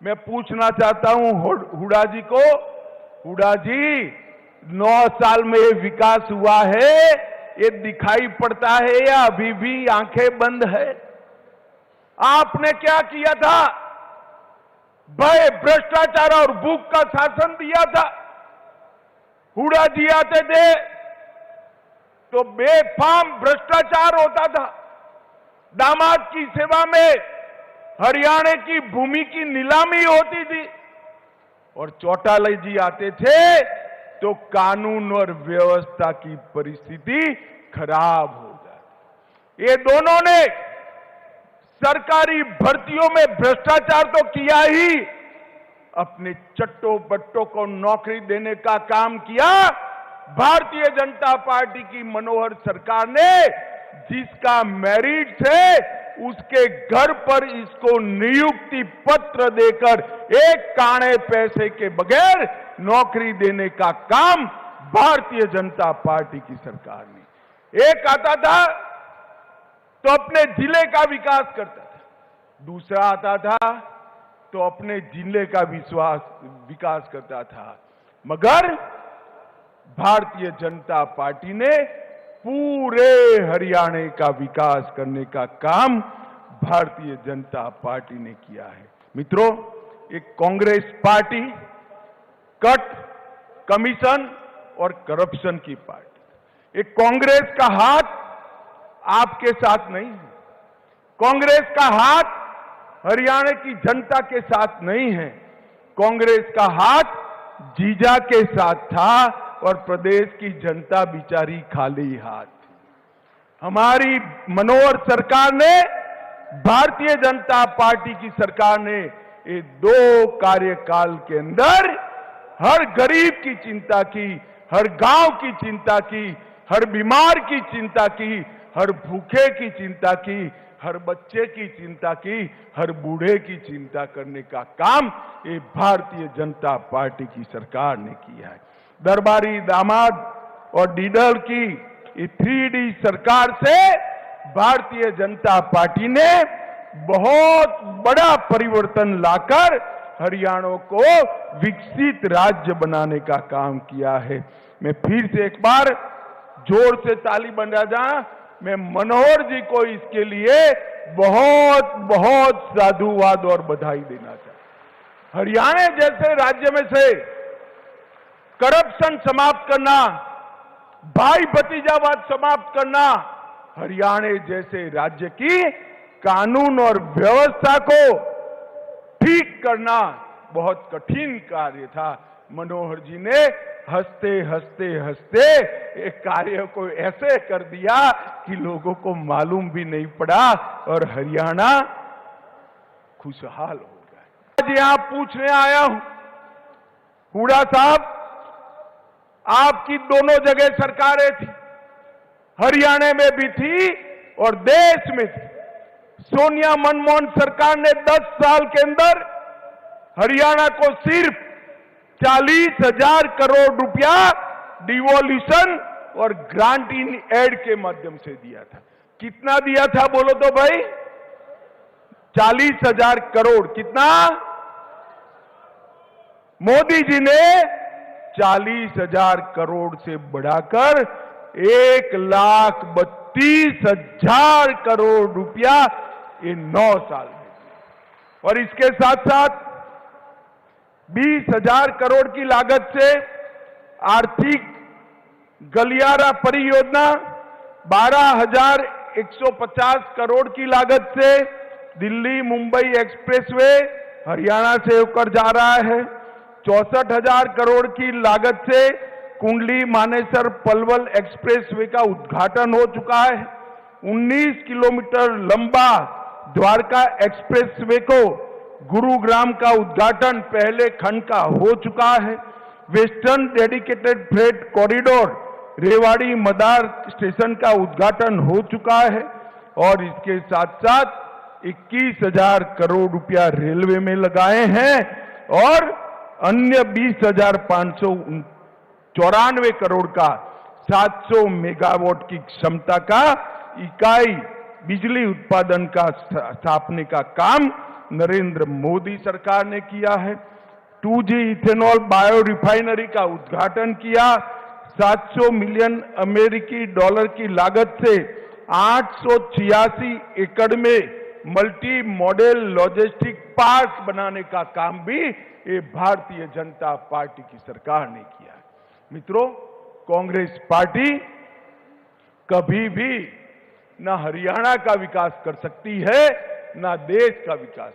मैं पूछना चाहता हूं हुड्डा जी को, हुड्डा जी 9 साल में ये विकास हुआ है, ये दिखाई पड़ता है या अभी भी आंखें बंद है? आपने क्या किया था? भय, भ्रष्टाचार और भूख का शासन दिया था। हुड्डा जी आते थे तो बेफाम भ्रष्टाचार होता था। दामाद की सेवा में हरियाणा की भूमि की नीलामी होती थी और चौटाला जी आते थे तो कानून और व्यवस्था की परिस्थिति खराब हो जाती। ये दोनों ने सरकारी भर्तियों में भ्रष्टाचार तो किया ही, अपने चट्टो बट्टों को नौकरी देने का काम किया। भारतीय जनता पार्टी की मनोहर सरकार ने जिसका मेरिट है उसके घर पर इसको नियुक्ति पत्र देकर एक काणे पैसे के बगैर नौकरी देने का काम भारतीय जनता पार्टी की सरकार ने। एक आता था तो अपने जिले का विकास करता था, दूसरा आता था तो अपने जिले का विकास करता था, मगर भारतीय जनता पार्टी ने पूरे हरियाणा का विकास करने का काम भारतीय जनता पार्टी ने किया है। मित्रों, एक कांग्रेस पार्टी कट, कमीशन और करप्शन की पार्टी। एक कांग्रेस का हाथ आपके साथ नहीं है, कांग्रेस का हाथ हरियाणा की जनता के साथ नहीं है। कांग्रेस का हाथ जीजा के साथ था और प्रदेश की जनता बिचारी खाली हाथ थी। हमारी मनोहर सरकार ने, भारतीय जनता पार्टी की सरकार ने ये 2 कार्यकाल के अंदर हर गरीब की चिंता की, हर गांव की चिंता की, हर बीमार की चिंता की, हर भूखे की चिंता की, हर बच्चे की चिंता की, हर बूढ़े की चिंता करने का काम ये भारतीय जनता पार्टी की सरकार ने किया है। दरबारी दामाद और डीडर की 3D सरकार से भारतीय जनता पार्टी ने बहुत बड़ा परिवर्तन लाकर हरियाणा को विकसित राज्य बनाने का काम किया है। मैं फिर से एक बार जोर से ताली बजा जाऊं, मैं मनोहर जी को इसके लिए बहुत बहुत साधुवाद और बधाई देना चाहता हूं। हरियाणा जैसे राज्य में से करप्शन समाप्त करना, भाई भतीजावाद समाप्त करना, हरियाणा जैसे राज्य की कानून और व्यवस्था को ठीक करना बहुत कठिन कार्य था। मनोहर जी ने हंसते हंसते हंसते एक कार्य को ऐसे कर दिया कि लोगों को मालूम भी नहीं पड़ा और हरियाणा खुशहाल हो गया। आज यहां पूछने आया हूं, हुड्डा साहब, आपकी दोनों जगह सरकारें थी, हरियाणा में भी थी और देश में थी। सोनिया मनमोहन सरकार ने 10 साल के अंदर हरियाणा को सिर्फ 40,000 करोड़ रुपया डिवोल्यूशन और ग्रांट इन एड के माध्यम से दिया था। कितना दिया था बोलो तो भाई? 40,000 करोड़। कितना? मोदी जी ने 40,000 करोड़ से बढ़ाकर 1,32,000 करोड़ रुपया ये 9 साल में, और इसके साथ साथ 20,000 करोड़ की लागत से आर्थिक गलियारा परियोजना, 12,150 करोड़ की लागत से दिल्ली मुंबई एक्सप्रेसवे हरियाणा से होकर जा रहा है। 64,000 करोड़ की लागत से कुंडली मानेसर पलवल एक्सप्रेसवे का उद्घाटन हो चुका है। 19 किलोमीटर लंबा द्वारका एक्सप्रेसवे को गुरुग्राम का उद्घाटन पहले खंड का हो चुका है। Western dedicated freight corridor Rewari Madar station का उद्घाटन हो चुका है और इसके साथ साथ 21,000 करोड़ रुपया रेलवे में लगाए हैं और अन्य 20,594 करोड़ का 700 मेगावाट की क्षमता का इकाई बिजली उत्पादन का स्थापने का काम नरेंद्र मोदी सरकार ने किया है। 2G इथेनॉल बायो रिफाइनरी का उद्घाटन किया। 700 मिलियन अमेरिकी डॉलर की लागत से 886 एकड़ में मल्टी मॉडल लॉजिस्टिक पार्क बनाने का काम भी ये भारतीय जनता पार्टी की सरकार ने किया है। मित्रों, कांग्रेस पार्टी कभी भी न हरियाणा का विकास कर सकती है, न देश का विकास।